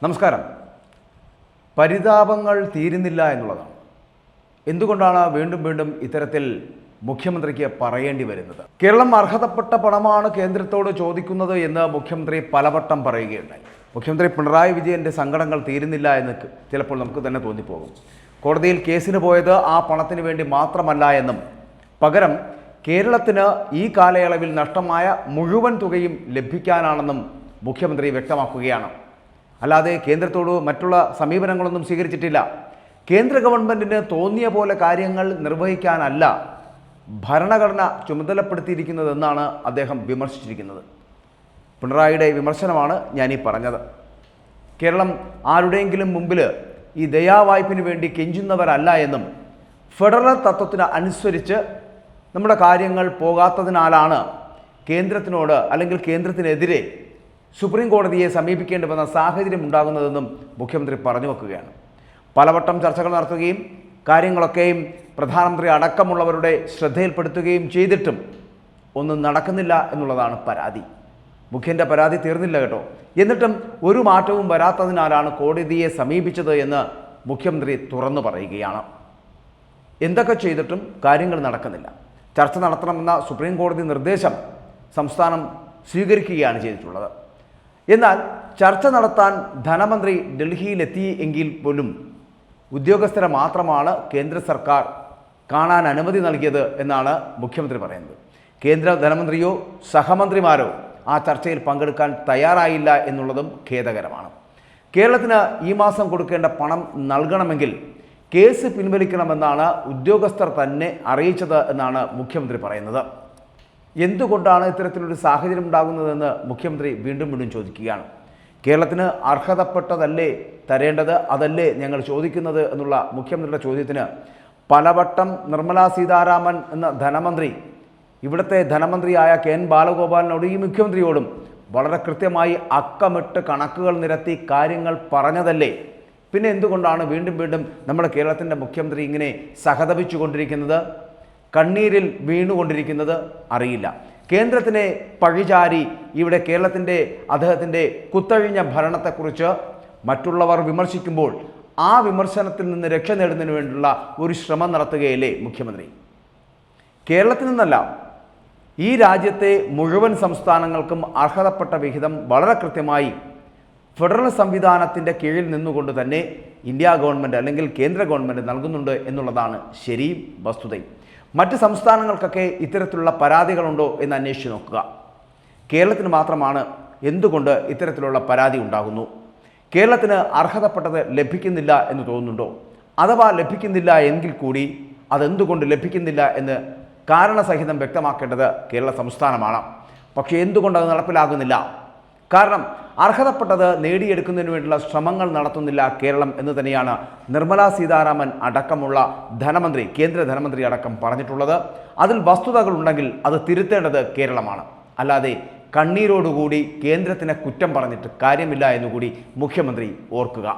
നമസ്കാരം. പരിതാപങ്ങൾ തീരുന്നില്ല എന്നുള്ളതാണ്. എന്തുകൊണ്ടാണ് വീണ്ടും വീണ്ടും ഇത്തരത്തിൽ മുഖ്യമന്ത്രിക്ക് പറയേണ്ടി വരുന്നത്? കേരളം അർഹതപ്പെട്ട പണമാണ് കേന്ദ്രത്തോട് ചോദിക്കുന്നത് എന്ന് മുഖ്യമന്ത്രി പലവട്ടം പറയുകയുണ്ടായി. മുഖ്യമന്ത്രി പിണറായി വിജയൻ്റെ സങ്കടങ്ങൾ തീരുന്നില്ല എന്ന് ചിലപ്പോൾ നമുക്ക് തന്നെ തോന്നിപ്പോകും. കോടതിയിൽ കേസിന് പോയത് ആ പണത്തിന് വേണ്ടി മാത്രമല്ല എന്നും പകരം കേരളത്തിന് ഈ കാലയളവിൽ നഷ്ടമായ മുഴുവൻ തുകയും ലഭിക്കാനാണെന്നും മുഖ്യമന്ത്രി വ്യക്തമാക്കുകയാണ്. അല്ലാതെ കേന്ദ്രത്തോട് മറ്റുള്ള സമീപനങ്ങളൊന്നും സ്വീകരിച്ചിട്ടില്ല. കേന്ദ്ര ഗവൺമെൻറ്റിന് തോന്നിയ പോലെ കാര്യങ്ങൾ നിർവഹിക്കാനല്ല ഭരണഘടന ചുമതലപ്പെടുത്തിയിരിക്കുന്നതെന്നാണ് അദ്ദേഹം വിമർശിച്ചിരിക്കുന്നത്. പിണറായിയുടെ വിമർശനമാണ് ഞാനീ പറഞ്ഞത്. കേരളം ആരുടെയെങ്കിലും മുമ്പിൽ ഈ ദയാവായ്പിന് വേണ്ടി കെഞ്ചുന്നവരല്ല എന്നും ഫെഡറൽ തത്വത്തിന് അനുസരിച്ച് നമ്മുടെ കാര്യങ്ങൾ പോകാത്തതിനാലാണ് കേന്ദ്രത്തിനോട് അല്ലെങ്കിൽ കേന്ദ്രത്തിനെതിരെ സുപ്രീം കോടതിയെ സമീപിക്കേണ്ടി വന്ന സാഹചര്യം ഉണ്ടാകുന്നതെന്നും മുഖ്യമന്ത്രി പറഞ്ഞു വെക്കുകയാണ്. പലവട്ടം ചർച്ചകൾ നടത്തുകയും കാര്യങ്ങളൊക്കെയും പ്രധാനമന്ത്രി അടക്കമുള്ളവരുടെ ശ്രദ്ധയിൽപ്പെടുത്തുകയും ചെയ്തിട്ടും ഒന്നും നടക്കുന്നില്ല എന്നുള്ളതാണ് പരാതി. മുഖ്യൻ്റെ പരാതി തീർന്നില്ല കേട്ടോ. എന്നിട്ടും ഒരു മാറ്റവും വരാത്തതിനാലാണ് കോടതിയെ സമീപിച്ചത് എന്ന് മുഖ്യമന്ത്രി തുറന്നു പറയുകയാണ്. എന്തൊക്കെ ചെയ്തിട്ടും കാര്യങ്ങൾ നടക്കുന്നില്ല. ചർച്ച നടത്തണമെന്ന സുപ്രീം കോടതി നിർദ്ദേശം സംസ്ഥാനം സ്വീകരിക്കുകയാണ് ചെയ്തിട്ടുള്ളത്. എന്നാൽ ചർച്ച നടത്താൻ ധനമന്ത്രി ഡൽഹിയിലെത്തി എങ്കിൽ പോലും ഉദ്യോഗസ്ഥരെ മാത്രമാണ് കേന്ദ്ര സർക്കാർ കാണാൻ അനുമതി നൽകിയത് എന്നാണ് മുഖ്യമന്ത്രി പറയുന്നത്. കേന്ദ്ര ധനമന്ത്രിയോ സഹമന്ത്രിമാരോ ആ ചർച്ചയിൽ പങ്കെടുക്കാൻ തയ്യാറായില്ല എന്നുള്ളതും ഖേദകരമാണ്. കേരളത്തിന് ഈ മാസം കൊടുക്കേണ്ട പണം നൽകണമെങ്കിൽ കേസ് പിൻവലിക്കണമെന്നാണ് ഉദ്യോഗസ്ഥർ തന്നെ അറിയിച്ചത് എന്നാണ് മുഖ്യമന്ത്രി പറയുന്നത്. എന്തുകൊണ്ടാണ് ഇത്തരത്തിലൊരു സാഹചര്യം ഉണ്ടാകുന്നതെന്ന് മുഖ്യമന്ത്രി വീണ്ടും വീണ്ടും ചോദിക്കുകയാണ്. കേരളത്തിന് അർഹതപ്പെട്ടതല്ലേ തരേണ്ടത്, അതല്ലേ ഞങ്ങൾ ചോദിക്കുന്നത് എന്നുള്ള മുഖ്യമന്ത്രിയുടെ ചോദ്യത്തിന് പലവട്ടം നിർമ്മലാ സീതാരാമൻ എന്ന ധനമന്ത്രി ഇവിടുത്തെ ധനമന്ത്രിയായ കെ എൻ ബാലഗോപാലിനോടും ഈ മുഖ്യമന്ത്രിയോടും വളരെ കൃത്യമായി അക്കമിട്ട് കണക്കുകൾ നിരത്തി കാര്യങ്ങൾ പറഞ്ഞതല്ലേ. പിന്നെ എന്തുകൊണ്ടാണ് വീണ്ടും വീണ്ടും നമ്മുടെ കേരളത്തിൻ്റെ മുഖ്യമന്ത്രി ഇങ്ങനെ സഹതപിച്ചു കൊണ്ടിരിക്കുന്നത്, കണ്ണീരിൽ വീണുകൊണ്ടിരിക്കുന്നത്? അറിയില്ല. കേന്ദ്രത്തിനെ പഴിചാരി ഇവിടെ അദ്ദേഹത്തിൻ്റെ കുത്തഴിഞ്ഞ ഭരണത്തെക്കുറിച്ച് മറ്റുള്ളവർ വിമർശിക്കുമ്പോൾ ആ വിമർശനത്തിൽ നിന്ന് രക്ഷ നേടുന്നതിന് വേണ്ടിയുള്ള ഒരു ശ്രമം നടത്തുകയല്ലേ മുഖ്യമന്ത്രി? കേരളത്തിൽ നിന്നല്ല, ഈ രാജ്യത്തെ മുഴുവൻ സംസ്ഥാനങ്ങൾക്കും അർഹതപ്പെട്ട വിഹിതം വളരെ കൃത്യമായി ഫെഡറൽ സംവിധാനത്തിൻ്റെ കീഴിൽ നിന്നുകൊണ്ട് തന്നെ ഇന്ത്യ ഗവൺമെൻറ് അല്ലെങ്കിൽ കേന്ദ്ര ഗവൺമെൻറ് നൽകുന്നുണ്ട് എന്നുള്ളതാണ് ശരിയും വസ്തുതയും. മറ്റ് സംസ്ഥാനങ്ങൾക്കൊക്കെ ഇത്തരത്തിലുള്ള പരാതികളുണ്ടോ എന്ന് അന്വേഷിച്ച് നോക്കുക. കേരളത്തിന് മാത്രമാണ് എന്തുകൊണ്ട് ഇത്തരത്തിലുള്ള പരാതി ഉണ്ടാകുന്നു? കേരളത്തിന് അർഹതപ്പെട്ടത് ലഭിക്കുന്നില്ല എന്ന് തോന്നുന്നുണ്ടോ? അഥവാ ലഭിക്കുന്നില്ല എങ്കിൽ കൂടി അതെന്തുകൊണ്ട് ലഭിക്കുന്നില്ല എന്ന് കാരണസഹിതം വ്യക്തമാക്കേണ്ടത് കേരള സംസ്ഥാനമാണ്. പക്ഷേ എന്തുകൊണ്ട് അത് നടപ്പിലാകുന്നില്ല? കാരണം അർഹതപ്പെട്ടത് നേടിയെടുക്കുന്നതിന് വേണ്ടിയുള്ള ശ്രമങ്ങൾ നടത്തുന്നില്ല കേരളം എന്ന് തന്നെയാണ് നിർമ്മലാ സീതാരാമൻ അടക്കമുള്ള ധനമന്ത്രി, കേന്ദ്ര ധനമന്ത്രി അടക്കം പറഞ്ഞിട്ടുള്ളത്. അതിൽ വസ്തുതകളുണ്ടെങ്കിൽ അത് തിരുത്തേണ്ടത് കേരളമാണ്. അല്ലാതെ കണ്ണീരോടുകൂടി കേന്ദ്രത്തിനെ കുറ്റം പറഞ്ഞിട്ട് കാര്യമില്ല എന്നുകൂടി മുഖ്യമന്ത്രി ഓർക്കുക.